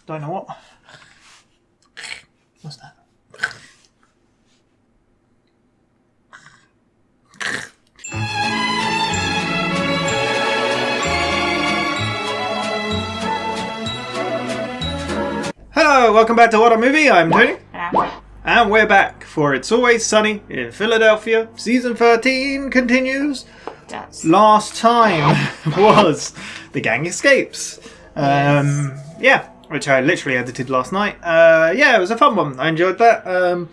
Don't know what. What's that? Hello, welcome back to WhatAreMovie. I'm Tony. And we're back for It's Always Sunny in Philadelphia. Season 13 continues. Last time was The Gang Escapes. Yeah, which I literally edited last night. Yeah, it was a fun one. I enjoyed that.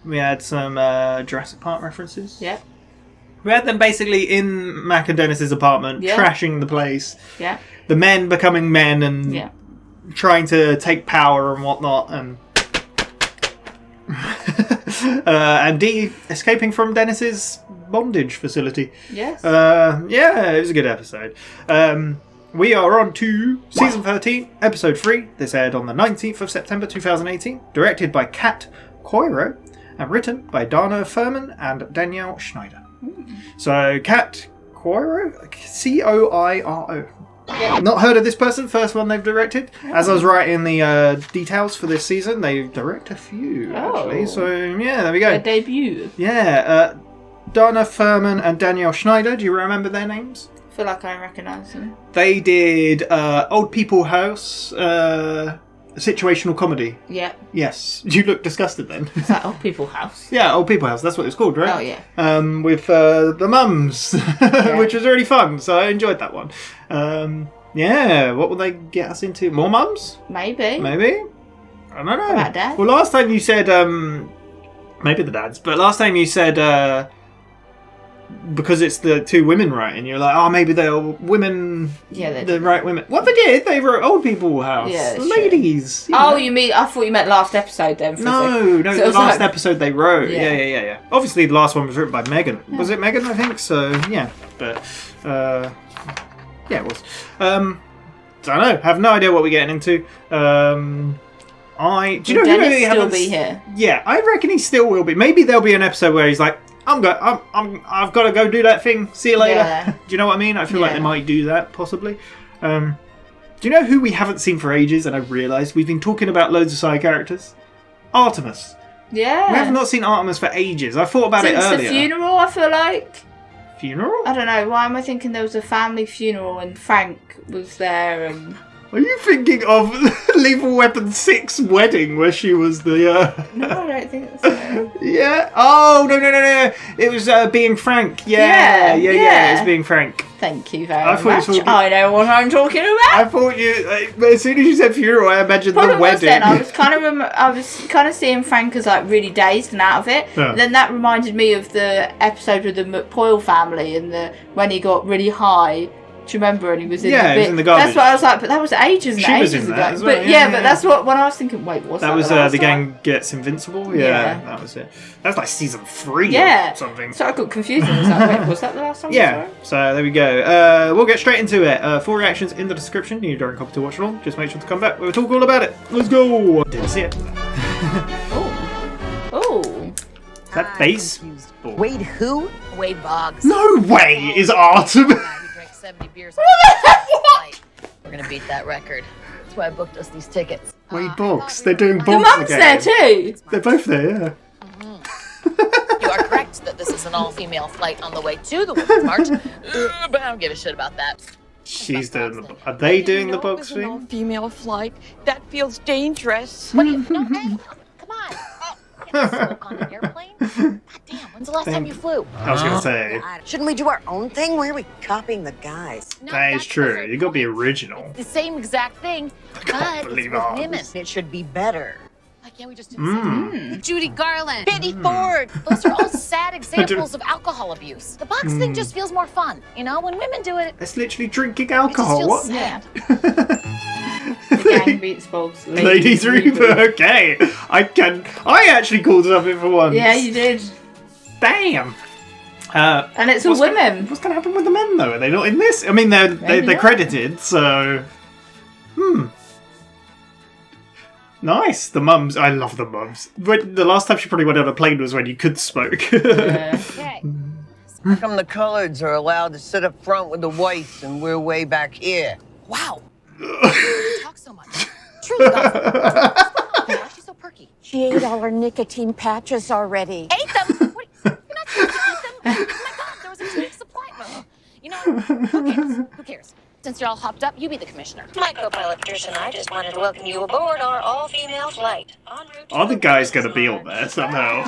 We had some Jurassic Park references. Yeah. We had them basically in Mac and Dennis's apartment, trashing the place. Yeah. The men becoming men and trying to take power and whatnot, and Dee escaping from Dennis's bondage facility. Yes. Yeah, it was a good episode. We are on to Season 13, Episode 3. This aired on the 19th of September 2018. Directed by Coiro and written by Dannah, Phirman and Danielle Schneider. So, Coiro? C-O-I-R-O. Yeah. Not heard of this person, first one they've directed. As I was writing the details for this season, they direct a few, actually. So, yeah, there we go. Their debut. Yeah, Dannah, Phirman and Danielle Schneider. Do you remember their names? I feel like I recognise them. They did Old People House, situational comedy. Yeah. Yes. You look disgusted then. Is that Old People House? Yeah, Old People House. That's what it's called, right? Oh, yeah. With the mums, which was really fun. So I enjoyed that one. Yeah, what will they get us into? More mums? Maybe. I don't know. What about Dad? Well, last time you said, maybe the dads, but last time you said, because it's the two women writing, you're like, oh, maybe they're women, the right women. What they did, they wrote Old People House. Yeah, ladies. You know. You mean, I thought you meant last episode then. No, so the last episode they wrote. Yeah. Obviously, the last one was written by Megan. Yeah. Was it Megan, I think? So, yeah. But, yeah, it was. Don't know. Have no idea what we're getting into. Do you know Dennis who still be here? Yeah, I reckon he still will be. Maybe there'll be an episode where he's like, I've got to go do that thing. See you later. Yeah. Do you know what I mean? I feel like they might do that, possibly. Do you know who we haven't seen for ages? And I've realised we've been talking about loads of side characters. Artemis. Yeah. We have not seen Artemis for ages. I thought about it earlier. Since the funeral, I feel like. Funeral? I don't know. Why am I thinking there was a family funeral and Frank was there and... Are you thinking of Lethal Weapon 6 wedding where she was the... No, I don't think so. Yeah. Oh, no. It was Being Frank. Yeah. It was Being Frank. Thank you very much. I know what I'm talking about. I thought you... as soon as you said funeral, I imagined the wedding. Then, I was kind of seeing Frank as like really dazed and out of it. Yeah. Then that reminded me of the episode with the McPoyle family and when he got really high. Do you remember? And he was in the bit. He was in the garbage. That's what I was like, but that was ages and ages ago. As well. But but that's what when I was thinking. Wait, what's that? That was the gang gets invincible. Yeah, that was it. That was like season 3 or something. So I got confused. I was like, wait, was that the last time? Yeah. So there we go. We'll get straight into it. Full reactions in the description. You don't copy to watch along. Just make sure to come back. We'll talk all about it. Let's go. Didn't see it. Oh. Is that base? Wade who? Wade Boggs. No way is Artemis. 70 beers. We're gonna beat that record. That's why I booked us these tickets. Wade Boggs. They're doing Boggs again. Your mum's there too. They're both there, yeah. Mm-hmm. You are correct that this is an all-female flight on the way to the Women's March, but I don't give a shit about that. She's doing the... Are they doing the Boggs thing? An all-female flight. That feels dangerous. What do you... No, hey, come on. Smoke on an airplane? God damn, when's the last time you flew? I was gonna say. Shouldn't we do our own thing? Why are we copying the guys? No, that is true. You gotta be original. The same exact thing, but it's with women. It should be better. Why can't we just do the same? Judy Garland, Betty Ford. Those are all sad examples of alcohol abuse. The box thing just feels more fun. You know, when women do it, it's literally drinking alcohol. What? Sad. The gang beats Boggs. Ladies Reboot. Okay, I actually called something for once. Yeah, you did. Damn. And it's all women. What's gonna happen with the men though? Are they not in this? I mean, they're credited, so. Nice. The mums. I love the mums. The last time she probably went on a plane was when you could smoke. Okay. How come the coloreds are allowed to sit up front with the whites and we're way back here? Wow. Talk so much. truly got them. Why is she so perky? She ate all her nicotine patches already. Ate them? What, you're not supposed to eat them? Oh my God, there was a 2-week supply. You know, who cares? Who cares? Since you're all hopped up, you be the commissioner. My co-pilot Trish and I just wanted to welcome you aboard our all-female flight. Are the guys gonna be on there somehow?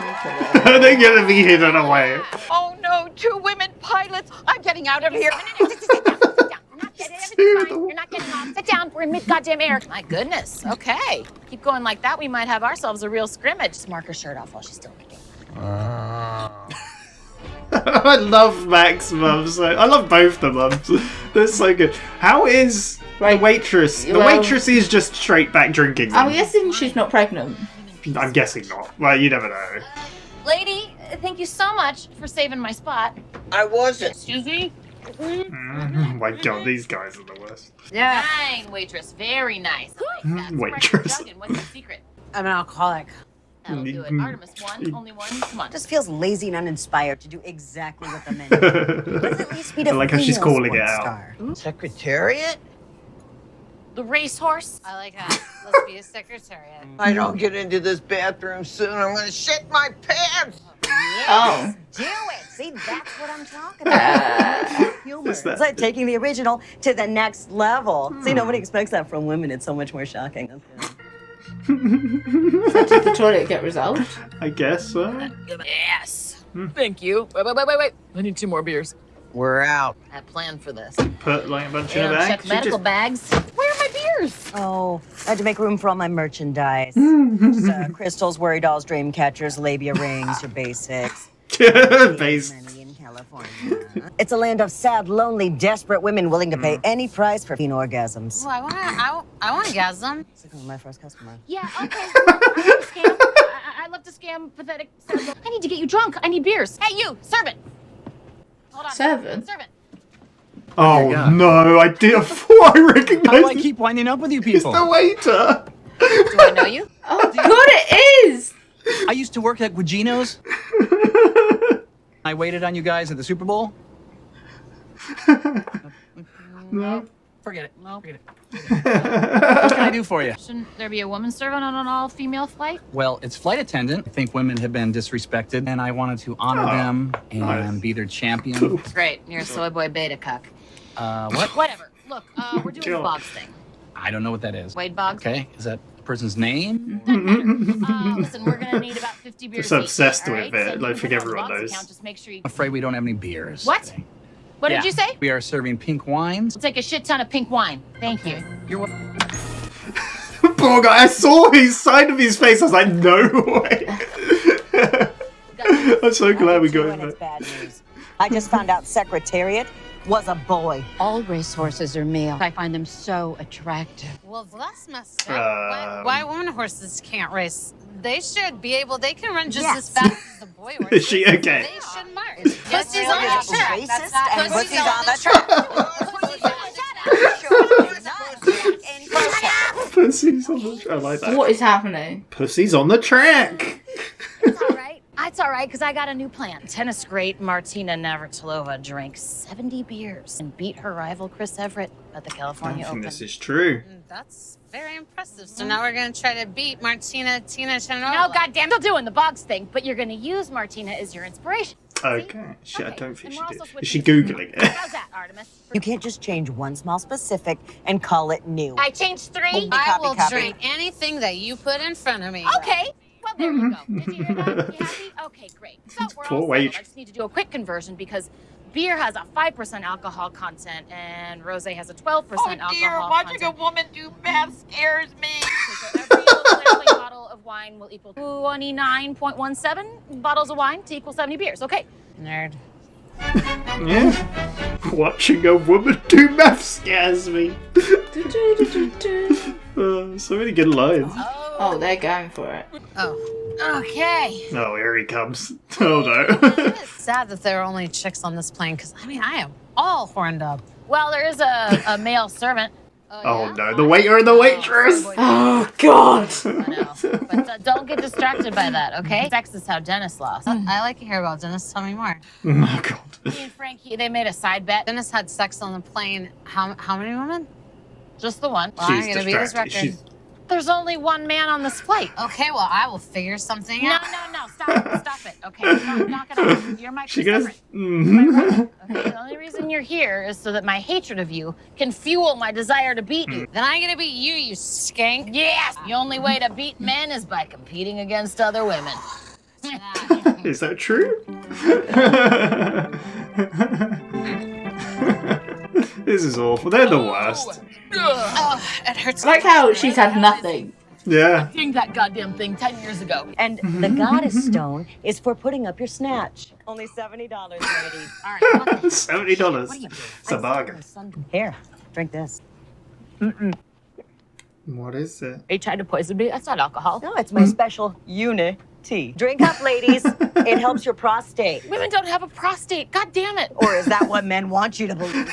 Are they gonna be hidden away? Oh no, 2 women pilots! I'm getting out of here. Sit down. You're not getting off. Sit down. We're in mid-goddamn air. My goodness. Okay. Keep going like that, we might have ourselves a real scrimmage. Just mark her shirt off while she's still looking. I love Mac's mum. I love both the mums. They're so good. How is the waitress? The waitress is just straight back drinking. I'm guessing she's not pregnant. I'm guessing not. Well, you never know. Lady, thank you so much for saving my spot. I wasn't. Excuse me? Oh my God, these guys are the worst. Yeah. Fine, waitress. Very nice. I like that. Waitress. Surprise, what's your secret? I'm an alcoholic. That'll do it. Artemis, one. Only one. Come on. Just feels lazy and uninspired to do exactly what the men do. Let's at least be I like how she's calling it out. star. Secretariat? The racehorse. I like that. Let's be a secretariat. I don't get into this bathroom soon. I'm gonna shit my pants. Oh. Do it. See, that's what I'm talking about. Humor. Is that- It's like taking the original to the next level. See, nobody expects that from women. It's so much more shocking. So did the toilet get resolved? I guess so. Yes. Thank you. Wait. I need 2 more beers. We're out. I planned for this. Put like a bunch in a Check bag. medical bags. Where are my beers? Oh, I had to make room for all my merchandise. Just, crystals, worry dolls, dream catchers, labia rings, your basics. Base. Money in California. It's a land of sad, lonely, desperate women willing to pay any price for orgasms. Oh, I want to gasm. It's like my first customer. Yeah, okay. I love to scam pathetic. I need to get you drunk. I need beers. Hey, you, servant. Hold on. Servant? Servant. Oh Yeah. no! I did. I thought I recognized. How do I keep winding up with you It's people? the waiter. Do I know you? Oh God, it is! I used to work at Guigino's. I waited on you guys at the Super Bowl. No. Forget it. No, forget it. What can I do for you? Shouldn't there be a woman servant on an all-female flight? Well, it's flight attendant. I think women have been disrespected, and I wanted to honor them and nice. be their champion. Great. You're a soy boy beta cuck. What? Whatever. Look, we're doing the Chill. Boggs thing. I don't know what that is. Wade Boggs. Okay, is that the person's name? Listen, we're gonna need about 50 beers. Just obsessed each, all with right? it. So you I can think put it on everyone the Boggs knows. account, just make sure you. I'm afraid we don't have any beers. What? today. What Yeah. did you say? We are serving pink wines. We'll take a shit ton of pink wine. Thank you. You're welcome. Poor guy. I saw his side of his face. I was like, no way. I'm so glad we got And him. it's bad news. I just found out Secretariat was a boy. All racehorses are male. I find them so attractive. Well, that's messed up. Why women horses can't race? They should be able. They can run just as fast as the boy horses. Is she okay? They should march. Pussy's on the track. Racist and Pussy's pussy's on the track. Pussy's on the. I like that. What is happening? Pussy's on the track. It's all right. It's all right, because I got a new plan. Tennis great Martina Navratilova drank 70 beers and beat her rival Chris Everett at the I California think Open. this is true. That's very impressive. So now we're gonna try to beat Martina Chanel. No, goddamn, still doing the Boggs thing, but you're going to use Martina as your inspiration. Okay. Shit, I Okay, don't think and she we're did. also Is she switching- googling it? How's that, Artemis? You can't just change one small specific and call it new. I changed 3. I will Copy. drink anything that you put in front of me. Okay. Well, there you go. Did you hear that? You happy? Okay, great. So we're Poor all settled. wait. I just need to do a quick conversion because beer has a 5% alcohol content and rosé has a 12% alcohol content. woman do math scares me. So every little sampling bottle of wine will equal 29.17 bottles of wine to equal 70 beers. Okay. Nerd. Yeah. Watching a woman do math scares me. So many good lines. Oh, they're going for it. Oh. Okay. Oh, here he comes. Oh no. It's sad that there are only chicks on this plane because I am all horned up. Well, there is a male servant. Oh no, the waiter and the waitress. Oh God! I know. But don't get distracted by that, okay? Sex is how Dennis lost. I like to hear about Dennis. Tell me more. Oh god. Me and Frankie, they made a side bet. Dennis had sex on the plane. How many women? Just the one. Well, I'm gonna beat his record. She's There's only one man on this flight. Okay, well, I will figure something out. No, stop it. Okay, knock it off. You're my She goes. Okay, the only reason you're here is so that my hatred of you can fuel my desire to beat you. Then I'm gonna beat you, you skank. Yes! The only way to beat men is by competing against other women. Is that true? This is awful. They're the worst. Oh, it hurts. I like how she's had nothing. Yeah. Doing that goddamn thing 10 years ago. And the goddess stone is for putting up your snatch. Only $70, ladies. All right, what the $70. What are you doing? It's a bargain. Here, drink this. What is it? Are you trying to poison me? That's not alcohol. No, it's my special tea. Drink up, ladies. It helps your prostate. Women don't have a prostate. God damn it. Or is that what men want you to believe?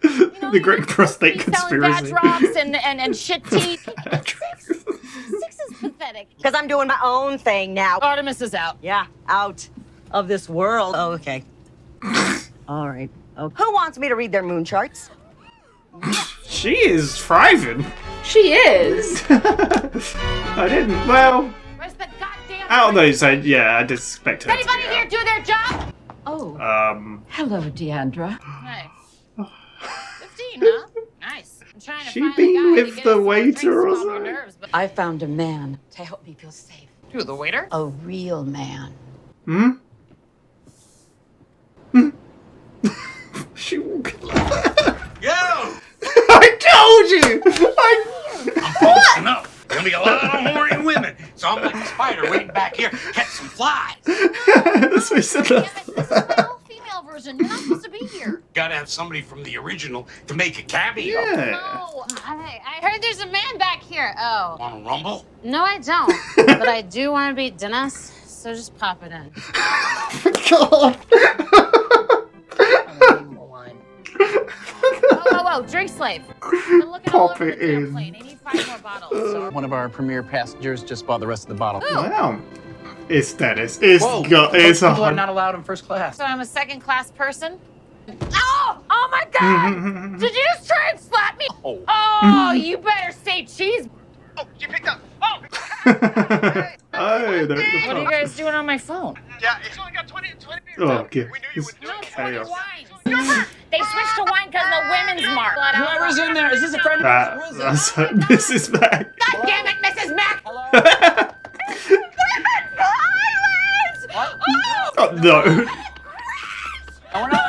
The Great Prostate Conspiracy. Selling bad drops and shit tea. Six is pathetic. Because I'm doing my own thing now. Artemis is out. Yeah, out of this world. Oh, okay. All right. Okay. Who wants me to read their moon charts? She is thriving. She is. I didn't. Well, Where's the goddamn... out of those, I'd expect her to Anybody be here out. do their job? Oh, hello, Deandra. Nice. 15, huh? Nice. I'm trying to She find been a guy with to get the us some waiter drinks or to calm your something? nerves, but... I found a man to help me feel safe. Who, the waiter? A real man. Hmm? She walking like that. Yo! I told you! I'm posting up. There'll be a lot of horny women, so I'm like a spider waiting back here to catch some flies. That's what he said Damn last it, this is my all-female version. You're not supposed to be here. Gotta have somebody from the original to make a cameo. Yeah. No. I heard there's a man back here. Oh. Wanna rumble? No, I don't. But I do want to beat Dannah, so just pop it in. God. Whoa, drink slave. Been looking all Pop over it the damn in. plane. I need 5 more bottles. One of our premier passengers just bought the rest of the bottle. Wow. It's Dennis. It's Whoa, it's people are a not allowed in first class. So I'm a second-class person? Oh my God! Did you just try and slap me? Oh, you better say cheese. Oh, you picked up. Oh! Oh, What are you guys doing on my phone? Yeah, it's only got 20 Oh, God. We knew you It's would do it. chaos. They switched to wine because the women's mark. Whoever's in there, is this a friend? That's Mrs. Mac. God damn it, Mrs. Mac! Oh, no. No, we're not.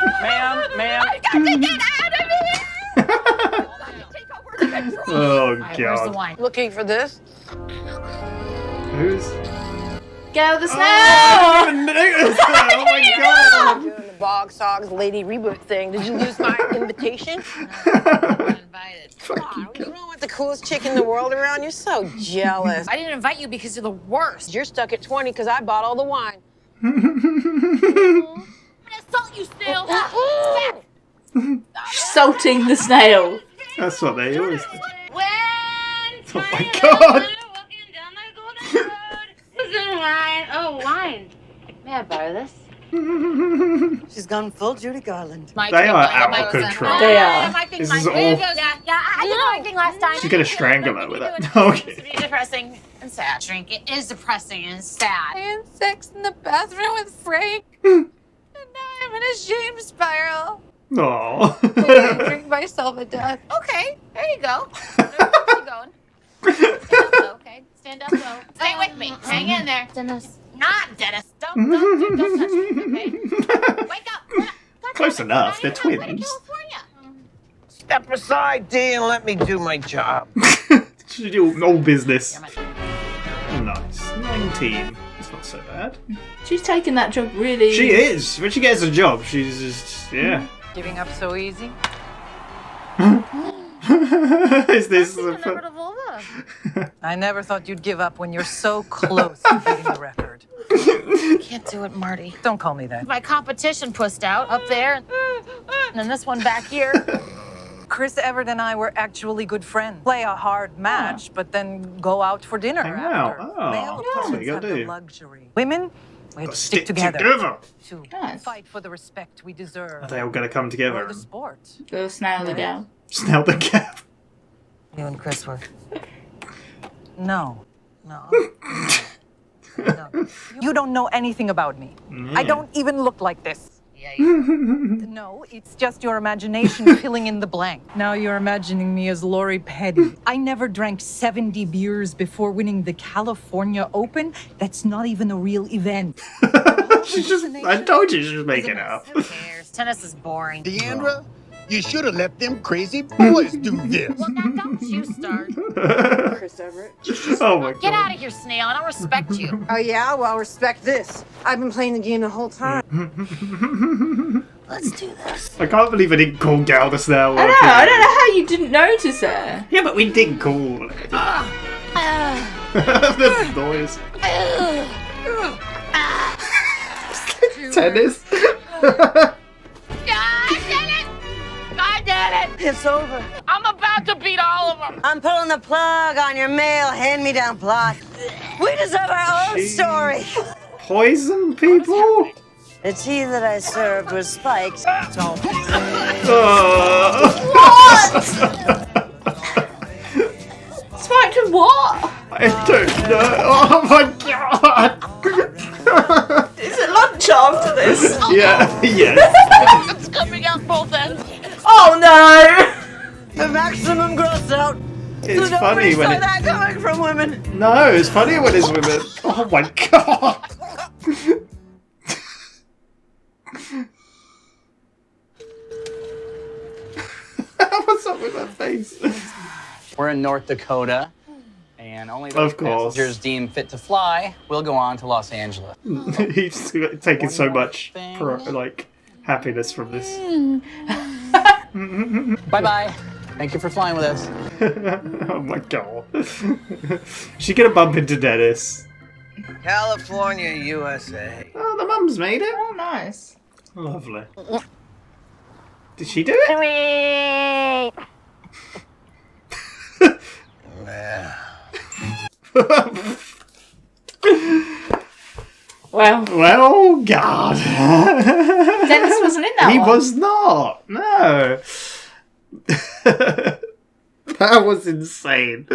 Ma'am. I got to get out of here! Take over the control. Oh, All right, where's the God. wine? Looking for this? Who's? Go the snow! I didn't even notice that. Oh, my God. Doing the Boggs, Lady Reboot thing. Did you lose my invitation? Invited. You're with the coolest chick in the world around. You're so jealous. I didn't invite you because you're the worst. You're stuck at 20 because I bought all the wine. I'm gonna assault you, snail. Salting the snail. That's what they always do. When Oh, my God. Walking down the golden road. Is it wine? Oh, wine. May I borrow this? She's gone full Judy Garland. They are out of control. They are. This is all. Yeah, I didn't know anything last time. She's gonna strangle her with that. It's Okay. depressing and sad. Drink. It is depressing and sad. I had sex in the bathroom with Frank. And now I'm in a shame spiral. Aww. I drink myself to death. Okay, there you go. Keep going. Stand up, though, okay? Stand up, though. Stay with me. Hang in there. Dennis. Not Dennis. Don't touch me, okay? Wake up. God Close damn it. enough, they're Now you're on the way to twins. California. Step aside, D, and let me do my job. She do all business. Oh, nice. 19. It's not so bad. She's taken that job really. She is. When she gets a job, she's just Giving up so easy? Is this I've the never heard of vulva. I never thought you'd give up when you're so close to beating the record. Can't do it, Marty. Don't call me that. My competition pushed out up there, and then this one back here. Chris Everett and I were actually good friends. Play a hard match, but then go out for dinner Hang after. out. Oh, Male that's what opponents you have gotta the do. luxury. Women, we have Gotta to stick stick together to Nice. fight for the respect we deserve. Are they all gonna come For together the and sport. The snail the gal. snap the gap? You and Chris were. No. You don't know anything about me. I don't even look like this. No, it's just your imagination filling in the blank. Now you're imagining me as Lori Petty. I never drank 70 beers before winning the California Open. That's not even a real event. I told you she was making it up. Who cares? Tennis is boring. Deandra, you should have let them crazy boys do this. Well, now don't you start. Chris Everett. Oh my god. Get out of here, Snail. I don't respect you. Oh yeah? Well, respect this. I've been playing the game the whole time. Let's do this. I can't believe I didn't call Galdus now. I don't know how you didn't notice her. Yeah, but we did call it. The noise. Tennis. I did it! It's over. I'm about to beat all of them. I'm pulling the plug on your male hand-me-down plot. We deserve our own story. Poison people? The tea that I served was spiked. What? Spiked with what? I don't know. Oh my god. Is it lunch after this? Yeah, yes. It's coming out both ends. Oh no! The maximum gross out. It's funny when saw that coming from women. No, it's funny when it's women. Oh my god. What's up with that face? We're in North Dakota, and only Of those course. passengers deemed fit to fly will go on to Los Angeles. He's taking so much happiness from this. Bye-bye. Thank you for flying with us. Oh my god. She's gonna bump into Dennis. California, USA. Oh, the mum's made it. Oh, nice. Lovely. Did she do it? Well, God. Dennis wasn't in that He one. was not. No. That was insane.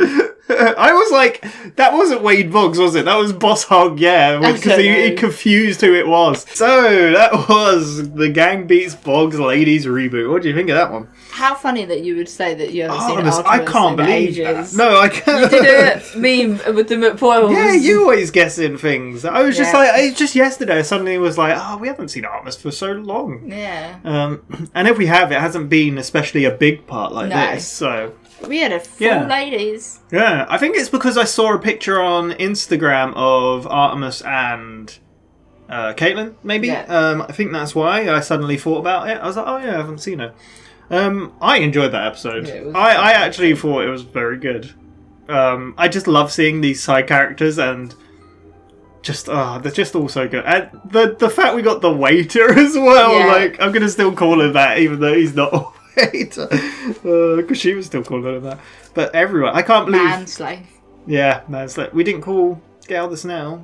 I was like, that wasn't Wade Boggs, was it? That was Boss Hog, yeah, because he confused who it was. So, that was the Gang Beats Boggs Ladies reboot. What do you think of that one? How funny that you would say that you haven't seen Artemis, Artemis I can't in believe ages. that. No, I can't. You did a meme with the McPoyles. Yeah, you always guessing things. I was just Yeah. like, just yesterday I suddenly was like, oh, we haven't seen Artemis for so long. Yeah. And if we have, it hasn't been especially a big part like No. this, so... We had a full ladies. Yeah, I think it's because I saw a picture on Instagram of Artemis and Caitlin, maybe. Yeah. I think that's why I suddenly thought about it. I was like, oh yeah, I haven't seen her. I enjoyed that episode. Yeah, I actually thought it was very good. I just love seeing these side characters and just they're just all so good. And the fact we got the waiter as well, Yeah. like I'm gonna still call him that even though he's not. Because she was still calling her that. But everyone, I can't believe. Manslave. Yeah, manslave. We didn't call Galdus now.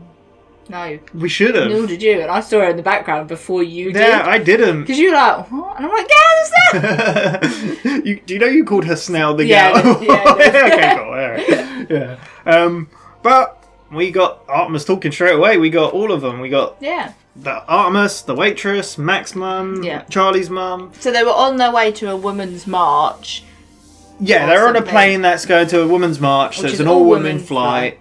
No. We should have. Nor did you, and I saw her in the background before you did. Yeah, I didn't. Because you were like, what? And I'm like, yeah, that's that! Do you know you called her Snell the Yeah, gal? yeah, Okay, cool. All right. Yeah. But we got Artemis talking straight away. We got all of them. We got the Artemis, the waitress, Mac's mum, Charlie's mum. So they were on their way to a women's march. Yeah, they're on a plane that's going to a women's march. So Which it's is an all-women flight.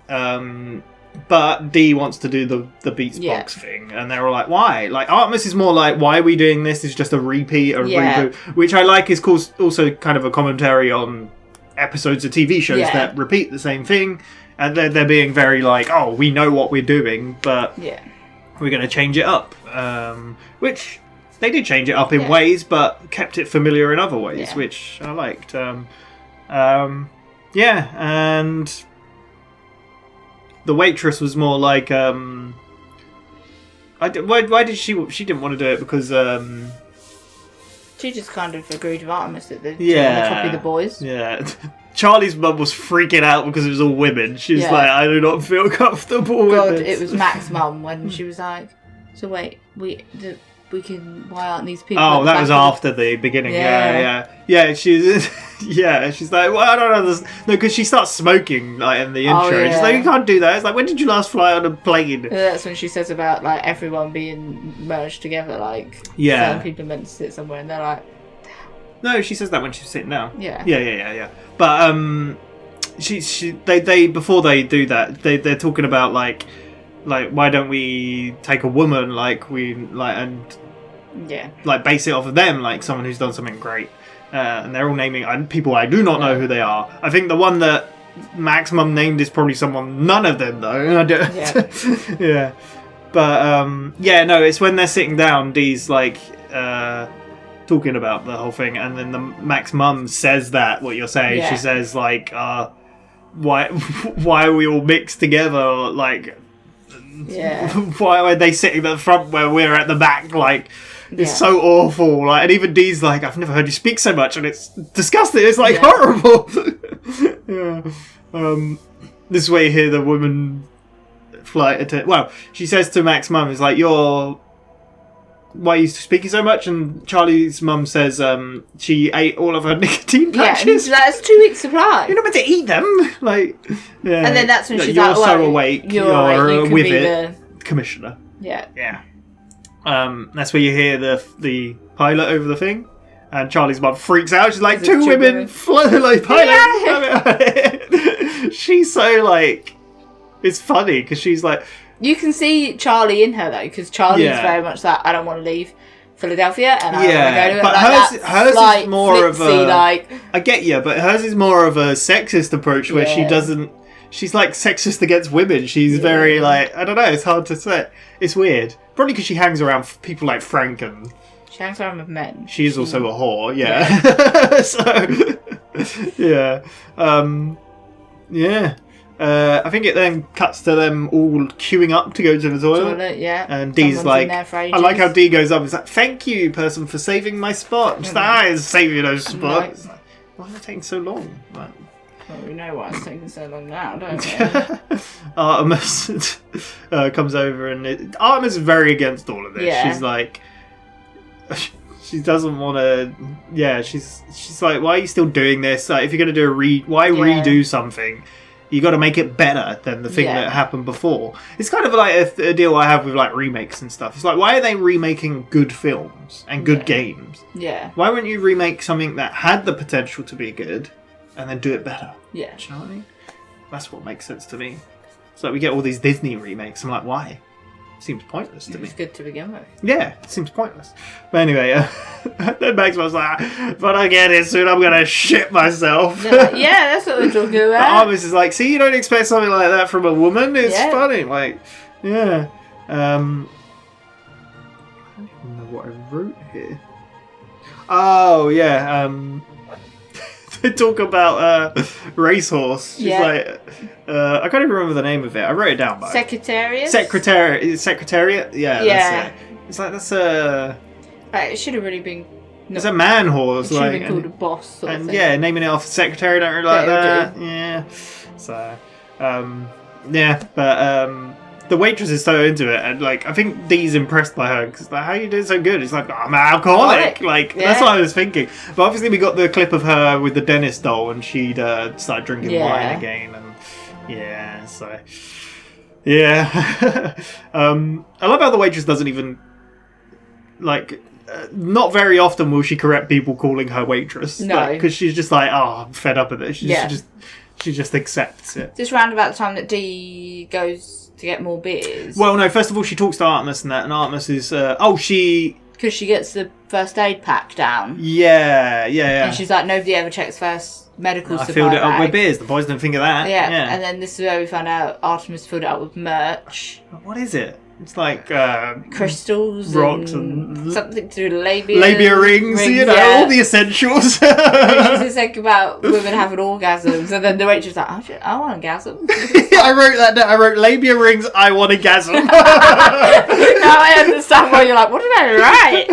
But Dee wants to do the Beats Box thing. And they're all like, why? Like, Artemis is more like, why are we doing this? It's just a repeat, reboot. Which I like is also kind of a commentary on episodes of TV shows that repeat the same thing. And they're being very like, oh, we know what we're doing, but we're going to change it up. Which they did change it up in ways, but kept it familiar in other ways, which I liked. And the waitress was more like, why did she didn't want to do it because she just kind of agreed with Artemis that they're trying to copy the boys. Yeah. Charlie's mum was freaking out because it was all women. She's like, I do not feel comfortable with this. It was Mac's mum when she was like, so wait, why aren't these people? Oh, that was after the beginning. Yeah. She's like, well, I don't know. No, because she starts smoking like in the intro. She's like, you can't do that. It's like, when did you last fly on a plane? That's when she says about like everyone being merged together. Like, certain people are meant to sit somewhere, and they're like, no, she says that when she's sitting down. Yeah. But they before they do that, they're talking about like why don't we take a woman and base it off of them, like someone who's done something great, and they're all naming people I do not know who they are. I think the one that Maximum named is probably someone none of them though. I don't, yeah. But no, it's when they're sitting down, Dee's like talking about the whole thing, and then the Max mum says that what you're saying. She says like, why are we all mixed together? Like, why are they sitting at the front where we're at the back? Like, it's so awful. Like, and even Dee's like, I've never heard you speak so much, and it's disgusting. It's like horrible. This way you hear the woman flight attendant. Well, she says to Max's mum, "Is like, why are you speaking so much?" And Charlie's mum says she ate all of her nicotine patches. Yeah, that's 2 weeks' supply. You're not meant to eat them. Like, and then that's when she's you're like, so awake. You're you with can it, Commissioner. Yeah. That's where you hear the pilot over the thing, and Charlie's mum freaks out. She's like, two women float like pilot. She's so like, it's funny because she's like. You can see Charlie in her though, because Charlie is very much that I don't want to leave Philadelphia and I want to go to it. But hers is more of a. Like, I get you, but hers is more of a sexist approach where she doesn't. She's like sexist against women. She's very like, I don't know. It's hard to say. It's weird. Probably because she hangs around people like Frank and. She hangs around with men. She's also a whore. Yeah. So. Yeah. I think it then cuts to them all queuing up to go to the toilet. And Dee's like, I like how Dee goes up and is like, thank you, person, for saving my spot. Just is saving those spots. Like, why is it taking so long? Like, well, we know why it's taking so long now, don't we? Artemis comes over and Artemis is very against all of this. Yeah. She's like, she doesn't want to. Yeah, she's like, why are you still doing this? Like, if you're going to do redo something? You got to make it better than the thing that happened before. It's kind of like a deal I have with like remakes and stuff. It's like, why are they remaking good films and good games? Yeah. Why wouldn't you remake something that had the potential to be good and then do it better? Yeah. Do you know what I mean? That's what makes sense to me. It's like we get all these Disney remakes. I'm like, why? Seems pointless to me. It's good to begin with. Yeah, it seems pointless. But anyway, then Maxwell's like, but I get it soon, I'm going to shit myself. Like, yeah, that's what we're talking about. Artemis is like, see, you don't expect something like that from a woman. It's funny. Like, yeah. I don't even know what I wrote here. Oh, yeah. They talk about Racehorse. She's like, I can't even remember the name of it. I wrote it down. By Secretariat? Secretariat? Yeah. That's it. It's like, that's a... it should have really been... It's a man horse. It should have been called a boss sort of thing. Yeah, naming it off secretary, don't really like that. Yeah. So, but the waitress is so into it, and like, I think Dee's impressed by her, because like, how are you doing so good? It's like, I'm an alcoholic. Like, that's what I was thinking. But obviously we got the clip of her with the dentist doll, and she'd started drinking wine again, and so... Yeah. I love how the waitress doesn't even, like... not very often will she correct people calling her waitress. No. Because she's just like, oh, I'm fed up with it. She just accepts it. Just round about the time that Dee goes to get more beers. Well, no, first of all, she talks to Artemis and that, and Artemis is, because she gets the first aid pack down. Yeah. And she's like, nobody ever checks first medical supply. I filled it up with beers. The boys didn't think of that. Yeah. And then this is where we found out Artemis filled it up with merch. What is it? It's like crystals, rocks, and something to do with labia rings, you know, all the essentials. She's just like about women having orgasms, and then the waitress is like, I want an orgasm. I wrote that down. I wrote labia rings. I want orgasm. Now I understand why you're like, what did I write?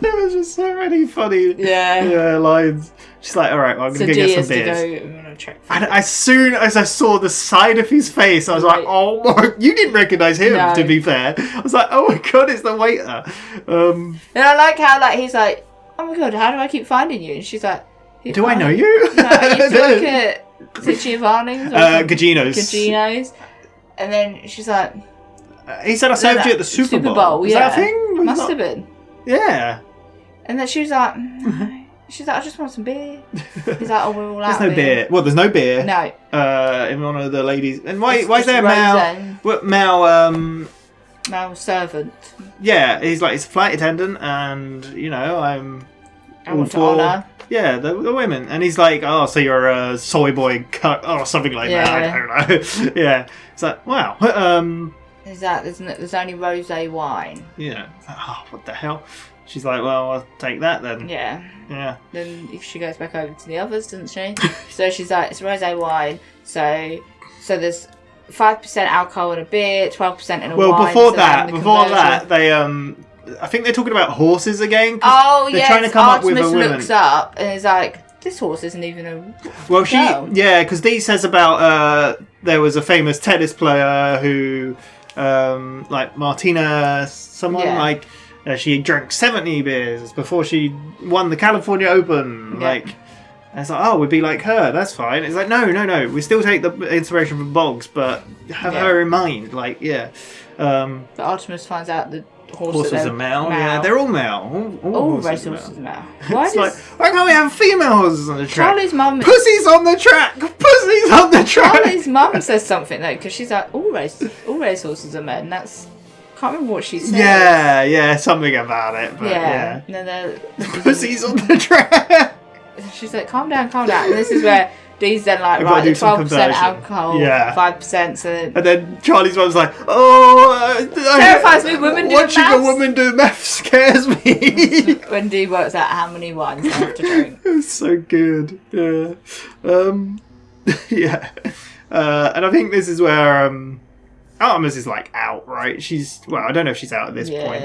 There was just so many funny lines. She's like, all right, well, I'm So going to Dee go get has some to beers. go. I'm gonna check. And as soon as I saw the side of his face, I was like, Right. oh my... You didn't recognise him, No. to be fair. I was like, oh my god, it's the waiter. And I like how like he's like, oh my god, how do I keep finding you? And she's like, Do I know you? No, I used to work at is it Giovanni's? Gugino's. And then she's like, he said I served you at the Super Bowl. Is yeah. that a thing? Must have been. Yeah. And then she was like, she's like, I just want some beer. He's like, oh, we're all out. There's no beer. Well, there's no beer. No. In one of the ladies. And why is It's there Roseanne. Mal, Male servant. yeah, he's like, he's a flight attendant, and, you know, I all want to for... honour. Yeah, the women. And he's like, oh, so you're a soy boy cut, or something like that. I don't know. Yeah. It's like, wow. Is that, there's only rosé wine. Yeah. Oh, what the hell? She's like, well, I'll take that then. Yeah. Yeah. Then if she goes back over to the others, doesn't she? So she's like, it's rosé wine. So there's 5% alcohol in a beer, 12% in a wine. Well, before so that, then the conversion- they I think they're talking about horses again. 'Cause Oh they're yes, trying to come up with a Artemis woman. looks up and is like, this horse isn't even a Well, girl. because Dee says about there was a famous tennis player who, like Martina, someone Yeah. like she drank 70 beers before she won the California Open. Yeah. Like, and it's like, oh, we'd be like her. That's fine. It's like, no. We still take the inspiration from Boggs, but have her in mind. Like, yeah. But Artemis finds out the Horses are male. Yeah, they're all male. All horses race are horses are male. Why It's does like, why can't we have female horses on the track? Charlie's mum? Pussies on the track. Pussies on the track. Charlie's mum says something though, because she's like, all race horses are men. That's can't remember what she said. Yeah, something about it. But yeah. And then Pussies on the track. she's like, calm down. And this is where Dee's then like, We've got to right, do the some 12% conversion. alcohol, Yeah. 5%. So And then Charlie's mum's like, oh, terrifies me. Women doing watching a maths. woman do math scares me. When Dee works out how many wines they have to drink. It's so good. Yeah. Yeah. And I think this is where Artemis is like out, right? I don't know if she's out at this point.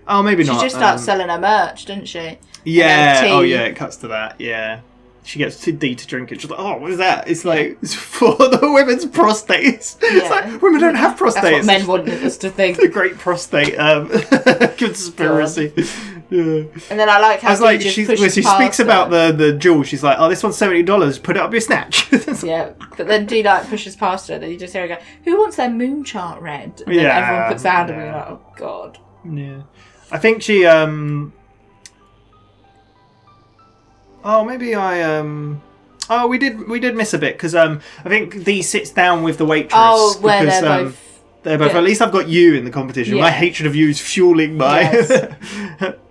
Oh, maybe not. She just starts selling her merch, doesn't she? Yeah. And then Oh, tea. yeah. It cuts to that. Yeah. She gets Dee to drink it. She's like, "Oh, what is that?" It's like it's for the women's prostates. It's like women don't have prostates. That's what men wanted us to think. The great prostate conspiracy. Yeah. And then I like how I was like, Dee just when pushes she past speaks her. about the jewel, she's like, "Oh, this one's $70. Put it up your snatch." Yeah, but then Dee like pushes past her. Then you just hear her go, "Who wants their moon chart red?" And then everyone puts their hand on me like, "Oh God." Yeah, I think she. Oh, maybe I. Oh, we did miss a bit because I think Dee sits down with the waitress. Oh, where because, they're both. They're both. Yeah. At least I've got you in the competition. My Yeah. hatred of you is fueling my. Yes.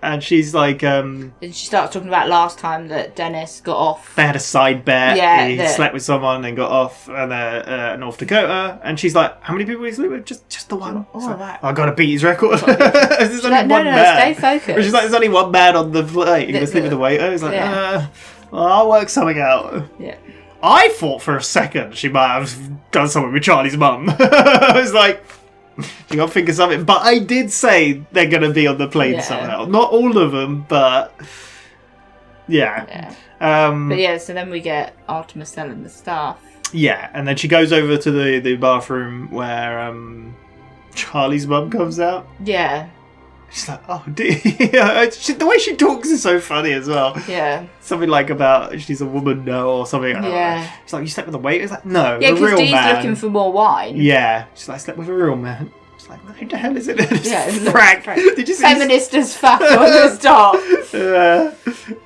And she's like. And she starts talking about last time that Dennis got off. They had a side bet. Yeah, He slept with someone and got off in North Dakota. And she's like, "How many people did he sleep with? Just the one." Oh, So, right. I got to beat his record. There's She's only like, one no, man. stay focused. She's like, "There's only one man on the flight. You The- can sleep with the waiter." He's like, yeah. well, "I'll work something out." Yeah. I thought for a second she might have done something with Charlie's mum. I was like, you got to think of something. But I did say they're going to be on the plane Yeah. somehow. Not all of them, but yeah. But yeah, so then we get Artemis selling the stuff. Yeah, and then she goes over to the bathroom where Charlie's mum comes out. Yeah. She's like, "Oh, dear." The way she talks is so funny as well. Yeah. Something like about she's a woman now or something. I don't Yeah. know. She's like, "You slept with a waiter?" It's like, "No, Yeah, a because real Dee's man." looking for more wine. Yeah, she's like, "I slept with a real man." She's like, "Who the hell is it?" Yeah, It's Frank. Did you see? Feminist as fuck on the top. Yeah.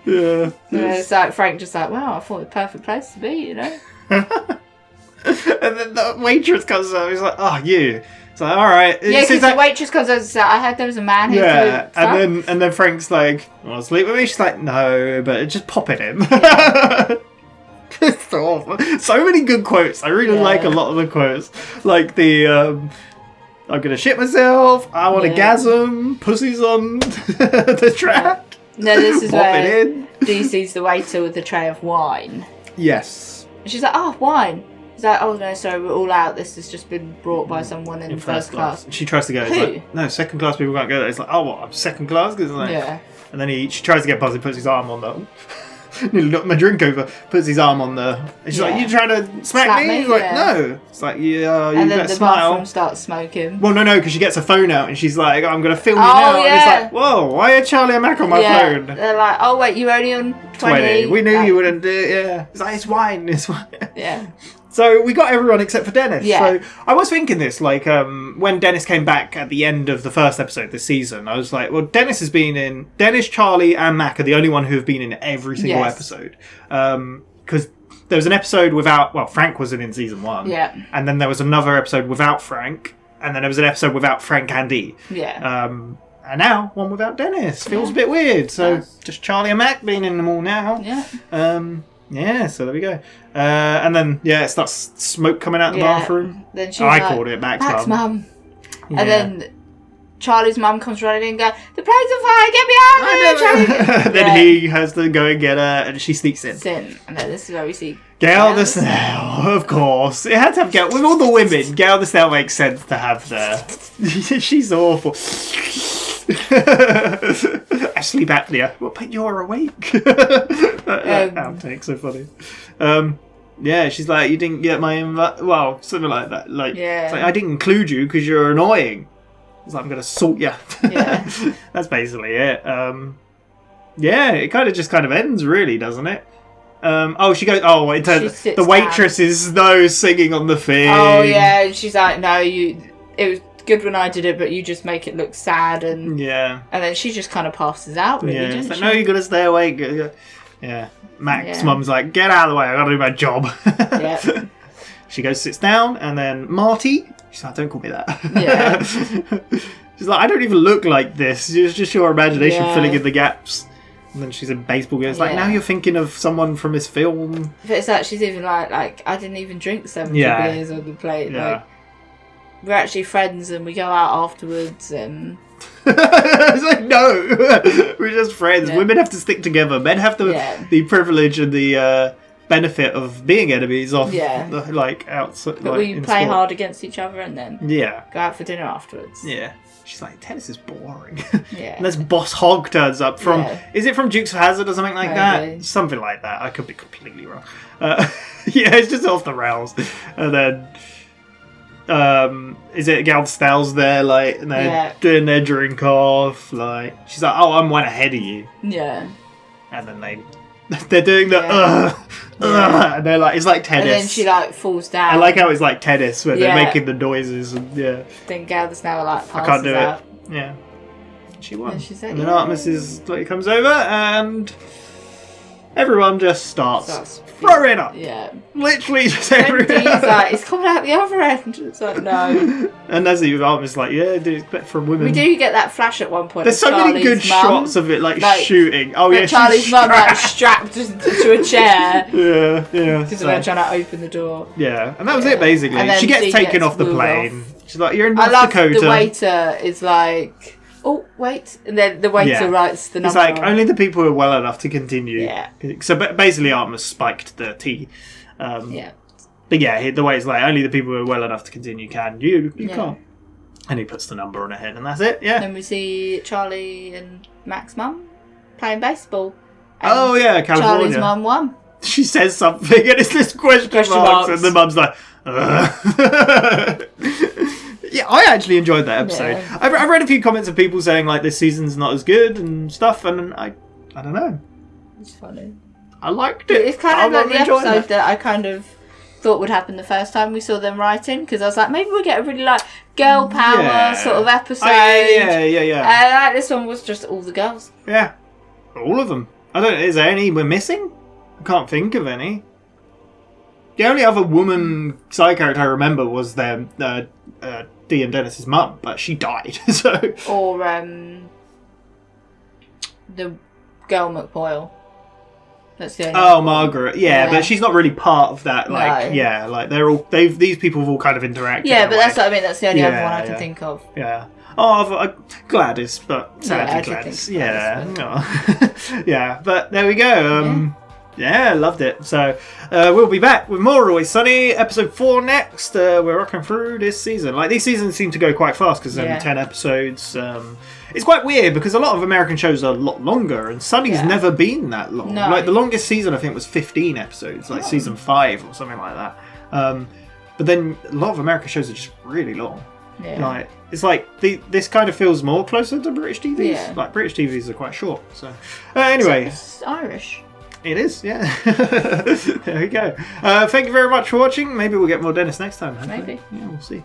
And it's like Frank just like, wow, I thought it was a perfect place to be, you know? And then the waitress comes up. He's like, "Oh, you." It's like, "All right." Yeah, because the waitress comes over and says, I heard there was a man here. Yeah, to and then Frank's like, "Want to sleep with me?" She's like, "No, but just pop it in." It's so awful. So many good quotes. I really like a lot of the quotes, like the "I'm gonna shit myself," "I want to gasm," "Pussy's on the track." No, this is Pop it where in. Dee sees the waiter with a tray of wine. Yes. And she's like, oh, wine. He's like, oh no, sorry, we're all out. This has just been brought by someone in first class. She tries to go. It's Who? like, "No, second class people can't go there." It's like, "Oh, what? I'm second class?" 'Cause it's like, Yeah. And then she tries to get buzzed. He puts his arm on the. Nearly knocked my drink over. Puts his arm on the... And she's like, you trying to smack me? He's like, no. It's like, yeah, you and better then the smile. bathroom starts smoking. Well, no, because she gets her phone out and she's like, I'm going to film you now. And it's like, whoa, why are Charlie and Mac on my phone? They're like, oh, wait, you're only on 20. We knew you wouldn't do it, yeah. It's like, it's wine. Yeah. So we got everyone except for Dennis. Yeah. So I was thinking this, like, when Dennis came back at the end of the first episode this season, I was like, well, Dennis, Charlie, and Mac are the only one who have been in every single episode. Because there was an episode without, well, Frank wasn't in season 1. Yeah. And then there was another episode without Frank. And then there was an episode without Frank and Dee. Yeah. And now, one without Dennis. Feels a bit weird. So just Charlie and Mac being in them all now. Yeah. Yeah, so there we go. And then, it starts smoke coming out the bathroom. Then she's called it Mac's mum. Yeah. And then Charlie's mum comes running in and goes, the plane's on fire, get me out of here, Charlie. Then he has to go and get her, and she sneaks in. And then this is where we see Gail the Snail, of course. It had to have Gail. With all the women, Gail the Snail makes sense to have there. She's awful. Sleep apnea. Well, but you're awake. Outtake, so funny. Yeah, she's like, you didn't get my invite. Well, something like that. Like, it's like, I didn't include you because you're annoying. It's like, I'm going to sort you. Yeah. That's basically it. Yeah, it kind of ends, really, doesn't it? She goes. Oh, it turns the waitress down. is singing on the thing. Oh yeah, and she's like, no, it was good when I did it, but you just make it look sad, and then she just kind of passes out. Really, it's like, no, you got to stay awake. Yeah, Mac's mum's like, get out of the way. I got to do my job. Yeah. She goes, sits down, and then Marty. She's like, don't call me that. Yeah. She's like, I don't even look like this. It's just your imagination filling in the gaps. And then she's in baseball gear. It's like, now you're thinking of someone from this film. But it's like, she's even like I didn't even drink 70 beers on the plate. Yeah. Like, we're actually friends and we go out afterwards and... It's like, no. We're just friends. Women have to stick together. Men have the privilege and the benefit of being enemies off outside. But we play hard against each other and then go out for dinner afterwards. Yeah. She's like, tennis is boring. Yeah. And this Boss Hogg turns up from... Is it from Dukes of Hazzard or something like that? Something like that. I could be completely wrong. It's just off the rails. And then... is it Gal Snell's there, like, and they're doing their drink off, like... She's like, oh, I'm one ahead of you. Yeah. And then they're doing the and they're like, it's like tennis. And then she like falls down. I like how it's like tennis where they're making the noises and Then Gal the Snail like passes I can't do out. it. Yeah. She won. And she's like, and then Artemis comes over and everyone just starts throwing up. Yeah. Literally just And everyone. Dee's like, it's coming out the other end. It's like, no. And as the Artemis like, yeah, dude, it's better for women. We do get that flash at one point. There's so many good shots of it, like shooting. Oh yeah, Charlie's mum like strapped to a chair. Yeah. Because they're trying to open the door. Yeah, and that was it basically. She gets taken off the plane. She's like, you're in North Dakota. The waiter is like, oh, wait. And then the waiter writes the number. It's like, only the people who are well enough to continue. Yeah. So basically Artemis spiked the tea. Yeah. But yeah, the way it's like, only the people who are well enough to continue can. You can't. And he puts the number on her head and that's it, yeah. Then we see Charlie and Mac's mum playing baseball. And California. Charlie's mum won. She says something and it's this question marks. And the mum's like, Yeah, I actually enjoyed that episode. Yeah. I've read a few comments of people saying like this season's not as good and stuff, and I don't know. It's funny. I liked it. It's kind of like the episode that I kind of thought would happen the first time we saw them writing, because I was like, maybe we'll get a really like girl power sort of episode. Yeah. And like this one was just all the girls. Yeah, all of them. I don't. Is there any we're missing? I can't think of any. The only other woman side character I remember was their Dee and Dennis's mum, but she died. So. Or the girl McPoyle. That's the only Margaret. Yeah, but she's not really part of that. Like, like these people have all kind of interacted. Yeah, but that's what I mean. That's the only other one I can think of. Yeah. Oh, Gladys, but sadly Gladys. Yeah. Yeah, but there we go. Yeah, loved it. So we'll be back with more Always Sunny, episode 4 next. We're rocking through this season. Like, these seasons seem to go quite fast because there's only 10 episodes. It's quite weird because a lot of American shows are a lot longer, and Sunny's never been that long. No. Like, the longest season I think was 15 episodes, like season 5 or something like that. But then a lot of American shows are just really long. Yeah. Like, it's like this kind of feels more closer to British TVs. Yeah. Like, British TVs are quite short. So anyway, it's Irish. it is, yeah. There we go. Thank you very much for watching. Maybe we'll get more Dennis next time. Hopefully. Maybe. Yeah, we'll see.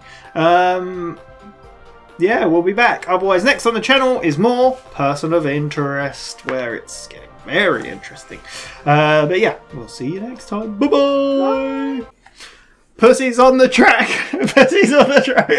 Yeah, we'll be back. Otherwise, next on the channel is more Person of Interest, where it's getting very interesting. But yeah, we'll see you next time. Bye-bye. Pussy's on the track. Pussy's on the track.